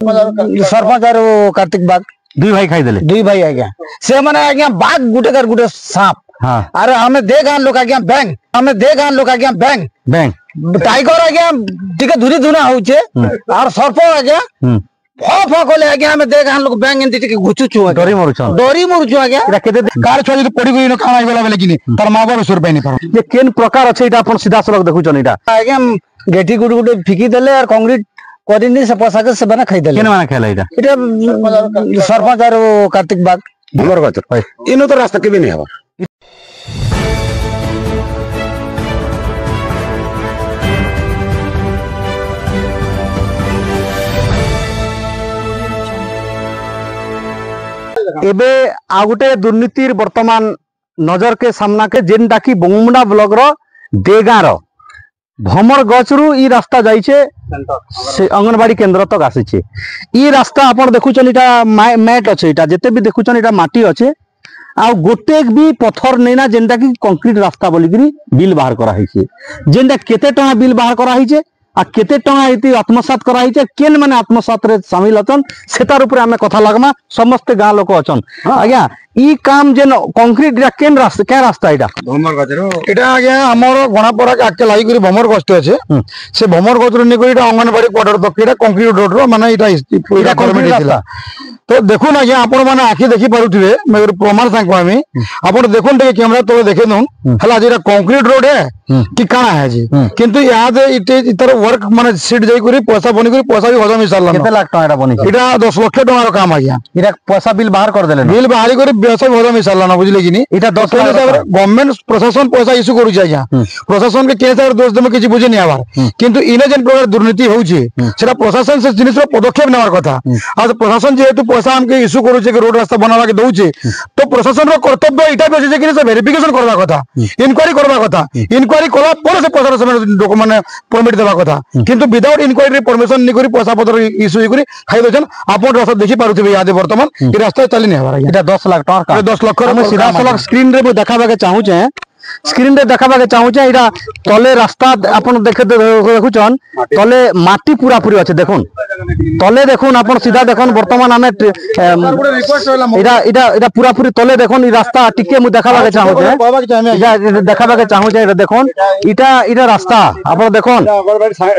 सरपंच और कार्तिक बाग दुई भाई खाईदेले दुई भाई आज्ञा से माने आज्ञा बाघ गुटेकार गुटे सांप अरे हमें देख लोक आज्ञा बैंक हमें देख लोक आज्ञा बैंक बैंक टाइगर आज्ञा टिके धुरी धुना होचे और सर्प आज्ञा फ कले आज्ञा हमें देख लोक बैंक एंती टिके घुचुचु डरी मरुछु आज्ञा एटा केते कार छुआ जदी पड़ी गई न खाना आइबला बेले किनी तार मां बाप सुर पैनी पर जे केन प्रकार अछि एटा अपन सीधा सड़क देखुछन एटा आज्ञा गेठी गुड गुड फिकी देले और कांक्रीट करिनी से पोशाक से बना खाई देले केन माने खेला एटा सरपंच और कार्तिक बाग हमर गचर इनो तो रास्ता के भी नहीं हवा एबे आ गुटे दुर्नीतिर वर्तमान नजर के सामना के जेनटा की बंगमुंडा ब्लॉक रो देगा रो भमर गचरू ई रास्ता जाइछे से अंगनवाड़ी केंद्र तक आसीछे ई रास्ता आपण देखुछन इटा मैट अछि इटा जते भी देखुछन इटा माटी अछि आ गोटे भी पत्थर नैना जेनटा की कंक्रीट रास्ता बोलिकरी बिल बाहर करा हिचे जेनटा केते टका बिल बाहर करा हिचे आ केते टका इति आत्मसात करा हिचे केन माने आत्मसात रे शामिल अछन सेतार ऊपर हमें कथा लगमा समस्त गां लोक अछन आज्ञा ई काम जेन कंक्रीट रा केन रास्ता के रास्ता इटा भमर गचरो एटा आज्ञा हमर गणापरा के आके लाई करी भमर गस्त अछि से भमर गचरो नि करी अंगनवाड़ी क्वार्टर तक एटा कंक्रीट रोड रो माने एटा पूरा गवर्नमेंट दिला तो देखो ना आज्ञा आपण माने आखि देखि पारुथिबे मैं प्रमाण सांग पामी आपण देखोन टे कैमरा तो देखे दउन हला जेरा कंक्रीट रोड है कि काना है जी किंतु यहाँ दे इतर वर्क माने सीट जाई करी पैसा बनी करी पैसा भी हजम हिसाब केते लाख टका एटा बनी एटा 10 लाख टका रो काम आज्ञा इरा पैसा बिल बाहर कर देले बिल बाहर करी पैसा हजम हिसाब ना बुझले कि नहीं इटा 10 लाख गवर्नमेंट प्रशासन पैसा इश्यू करू छै आज्ञा प्रशासन के केस और दोष दम किछि बुझे नहीं आवार किंतु इने जन प्रकार दुर्नीति होउछि सेटा प्रशासन से जिनिस रो पदक्षेप नेवार कथा आज प्रशासन जेहेतु पैसा हमके इश्यू करू छै कि रोड रास्ता बनावा के दउछि तो प्रशासन रो कर्तव्य इटा भी छै कि से वेरिफिकेशन करबा कथा इंक्वायरी करबा कथा इंक्वायरी कला पर से पैसा से डॉक्यूमेंट परमिट देबा कथा किंतु विदाउट इंक्वायरी परमिशन नि करी पैसा पत्र इश्यू करी खाइ दछन आपण रास्ता देखि पारुथिबे याद वर्तमान ई रास्ता चली नहीं हवा एटा 10 लाख टका 10 लाख हम सीधा सलग स्क्रीन रे देखाबा के चाहू छे स्क्रीन रे देखाबा के चाहू छे एटा तले रास्ता आपण देखे देखुचन तले माटी पूरा पूरी अछि देखुन तले देखुन आपण सीधा देखुन वर्तमान हमें एटा एटा एटा पूरा पूरी तले देखुन ई रास्ता टिके मु देखाबा के चाहू छे देखाबा के चाहू छे देखुन एटा एटा रास्ता आपण देखुन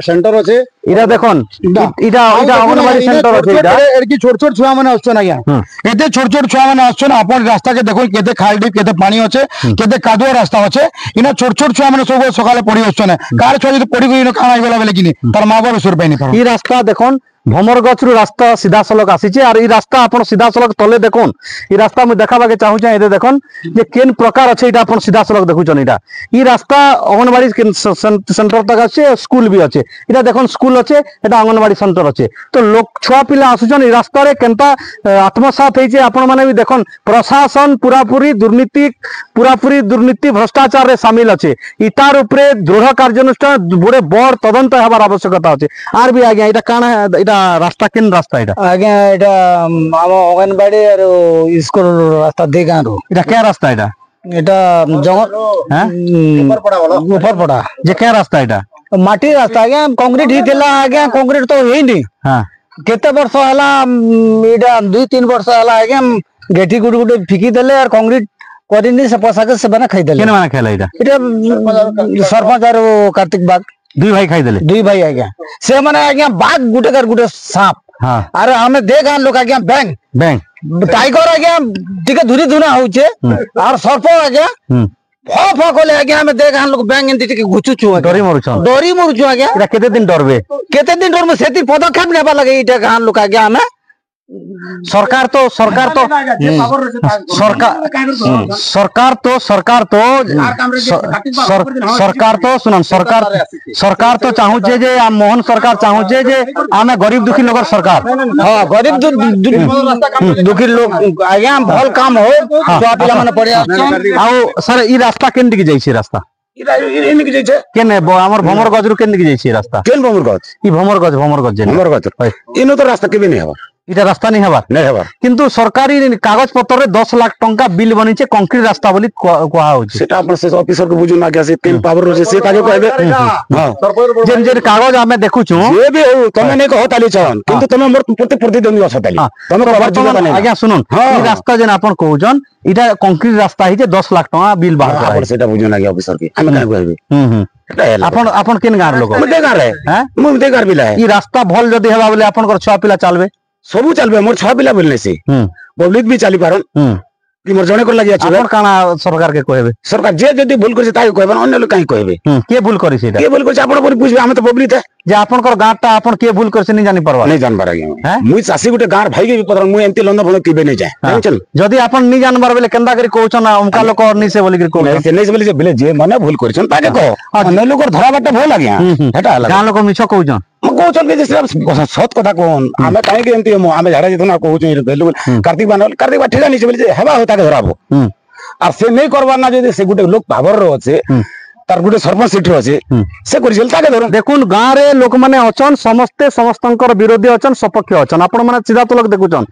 सेंटर अछि इरा देखुन इटा इटा अंगनवाड़ी सेंटर अछि इटा एरकी छोट छोट छुआ माने आछन आज्ञा एते छोट छोट छुआ माने आछन आपण रास्ता के देखो केते खालडी केते पानी अछि केते कादुआ रास्ता अछि इना छोट छोट छुआ माने सब सकाले पड़ी आछन कार छुआ जदी पड़ी गई न खाना आइबला बेले किनी तार मां बाप सुर पैनी पर ई रास्ता देखुन भमर गचरू रास्ता सीधा सलक आसीचे और ई रास्ता आपण सीधा सलक तले देखुन ई रास्ता में देखाबा के चाहू छै एते देखुन जे केन प्रकार अछि इटा आपण सीधा सलक देखुचन इटा ई रास्ता अंगनवाड़ी सेंटर तक अछि स्कूल भी अछि इटा देखुन स्कूल अछि एटा अंगनवाड़ी सेंटर अछि तो लोक छुआ पिला आसुचन ई रास्ता रे केनता आत्मसात होइचे आपण माने भी देखुन प्रशासन पूरी दुर्नीति भ्रष्टाचार रे शामिल अछि इटार ऊपर दृढ़ कार्यानुष्ठान बड़े बड़ तदंत हेबार आवश्यकता अछि आर भी आज्ञा इटा काना इटा रास्ता केन रास्ता इटा आज्ञा एटा हम अंगनवाड़ी और स्कूल रास्ता देगा रो इटा क्या रास्ता इटा एटा जंगल हैं ऊपर पड़ा जे क्या रास्ता इटा माटी रास्ता आज्ञा कंक्रीट ही देला आज्ञा कंक्रीट तो हेई नहीं हां केते वर्ष हला एटा 2-3 वर्ष हला आज्ञा गेठी गुड गुड फिकी देले और कंक्रीट करिनी से पोशाक से बना खाई देले केन माने खेला इटा सरपंच और कार्तिक बाग दुई भाई खाई देले दुई भाई आज्ञा से माने आज्ञा बाघ गुटेकार गुटे सांप अरे हमें देख लोक आज्ञा बैंक बैंक टाइगर आज्ञा टिके धुरी धुना होचे और सर्प आज्ञा फ कले आज्ञा हमें देख लोक बैंक एंती टिके घुचुचु डरी मरुछु आज्ञा एटा केते दिन डरबे सेती पदक्षेप नेबा लगे इटा गां लोक आज्ञा हमें सरकार तो सरकार तो चाहू छे जे मोहन सरकार चाहू छे जे आमे गरीब दुखी लोग सरकार हां गरीब दुखी लोग आज्ञा भल काम हो छुआ पिला माने पड़िया आउ सर ई रास्ता केन दिके जाई छी रास्ता इन के जे केन हमर भमर गजरू केन दिके जाई छी रास्ता केन भमर गज ई भमर गज जे इनो तो रास्ता के भी नहीं हवा এটা রাস্তা नहीं হবার नहीं हबार কিন্তু সরকারি কাগজ পত্রে 10 লাখ টাকা বিল বনিছে কংক্রিট রাস্তা বলি কোয়া হচ্ছে সেটা আপনার শেষ অফিসর কে বুঝুন না কেসে কেন পাওয়ার রয়েছে সে কাজে কইবে হ্যাঁ যেন যেন কাগজ আমি দেখুছু যে भी हो তুমি नहीं कहो ताली चाहन কিন্তু তুমি মোর প্রতি প্রতিদ্বন্দ্বী অছ তালি তুমি কবার যোগ্যতা নাই আজ্ঞা শুনুন এই রাস্তা যেন আপন কହୁছন এটা কংক্রিট রাস্তা হইছে 10 লাখ টাকা বিল বাহার করা আপন সেটা বুঝুন না অফিসর কি আমি কাই কইবে এটা হেলা আপন আপন কেন গাঁর লোক মই দেগার রে হ্যাঁ মই দেগার বিলা এই রাস্তা ভাল যদি হেবা বলে আপনকৰ ছ পিলা চালবে सबू चलबे मोर 6 पिला बोलने से पब्लिक भी चली पारन कि मोर जणे कर लागि अछि আপন কানা সরকার কে কইবে सरकार जे जदी भूल करছে তাই কইবেন অন্য লোক কাই কইবে কে ভুল করিছে এটা কে ভুল করছে আপন পরি বুঝবে আমি তো পব্লিক তে যে আপনকৰ গাঁটা আপন কে ভুল করছে নি জানি পারবা नहीं जानबार आगे हैं? मुई चासी गुटे गार भाई के भी पतर मुई एंती लंदन भले किबे नहीं जाए जानचन যদি আপন নি জানবার বলে কেন্দা করি কହୁছন না অমকা লোক নি से बोली কই नहीं से नहीं से बोली जे बिले जे माने भूल करछन ताके कहो अन्य लोक धरा बाटा भल लागे हेटा हला गाँ लोक मिछ कହୁछन म कहछन के जे सत कथा कोन आमे काहे के एंती आमे झाड़ा जितना कहछन कार्तिक बानल कार्तिक बा ठेगा नहीं से बोली जे हेबा होता के धराबो আর সে নেই করবার না যদি সে গুটে লোক পাবর আছে তার গুটে সরপঞ্চ সিটি আছে সে করিছিল তাকে ধরুন দেখুন গাঁ রে লোক মানে অছন সমস্তে সমস্তଙ୍କର বিরোধী অছন সপক্ষ অছন আপন মানে সিধা তলক দেখুছন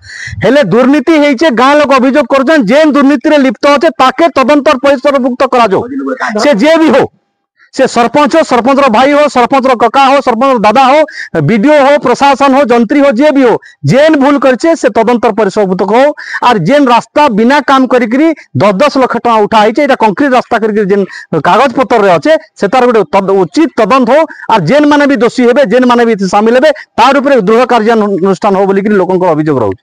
হেলে দুর্নীতি হেইছে গাঁ লোক অভিযোগ করছন যে দুর্নীতি রে লিপ্ত আছে তাকে তদন্তর পরিসরভুক্ত করা যাও সে যে भी हो से सरपंच हो सरपंच रो भाई हो सरपंच रो कका हो सरपंच रो दादा हो बीडीओ हो प्रशासन हो जंत्री हो जे भी हो जेन भूल करछे से तदंतर परिसरभुक्त हो और जेन रास्ता बिना काम करिकरी 10-10 लाख टका उठा है एटा कंक्रीट रास्ता करिकरी जेन कागज पत्र रे আছে সেটার গোটে उचित तदंत हो और जेन माने भी दोषी हेबे जेन माने भी शामिल हेबे तार ऊपर दृढ़ कार्यानुष्ठान हो बोली लोकंकर अभियोग रहउछ।